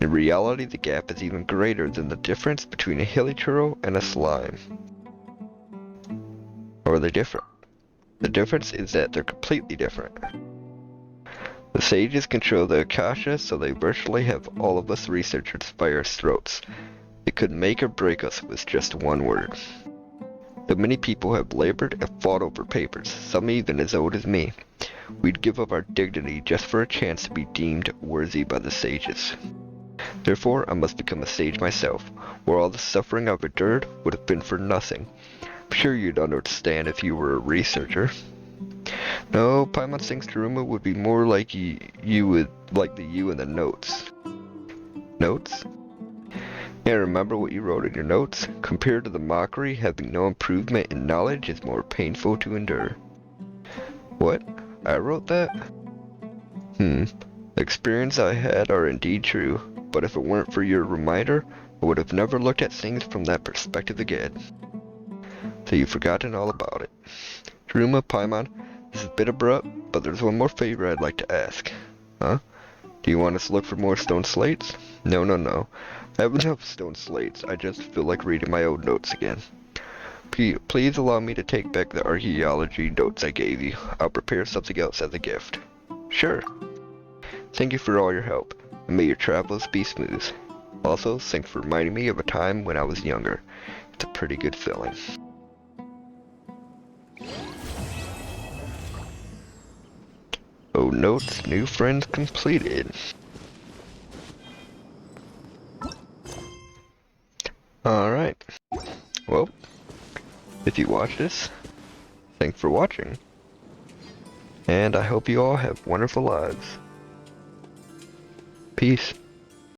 In reality, the gap is even greater than the difference between a hilly churro and a slime. Or are they different? The difference is that they're completely different. The sages control the Akasha, so they virtually have all of us researchers by our throats. It could make or break us with just one word. Though many people have labored and fought over papers, some even as old as me, we'd give up our dignity just for a chance to be deemed worthy by the sages. Therefore, I must become a sage myself, where all the suffering I've endured would have been for nothing. I'm sure you'd understand if you were a researcher. No, Paimon thinks Jaryuma would be more like you would like the you in the notes. Notes? Yeah, remember what you wrote in your notes? Compared to the mockery, having no improvement in knowledge is more painful to endure. What? I wrote that? The experience I had are indeed true, but if it weren't for your reminder, I would have never looked at things from that perspective again. So you've forgotten all about it. Jaryuma, Paimon, this is a bit abrupt, but there's one more favor I'd like to ask. Huh? Do you want us to look for more stone slates? No. I have enough stone slates, I just feel like reading my old notes again. Please allow me to take back the archaeology notes I gave you. I'll prepare something else as a gift. Sure. Thank you for all your help, and may your travels be smooth. Also, thanks for reminding me of a time when I was younger. It's a pretty good feeling. Oh, notes, new friends completed. Alright. Well, if you watch this, thanks for watching. And I hope you all have wonderful lives. Peace.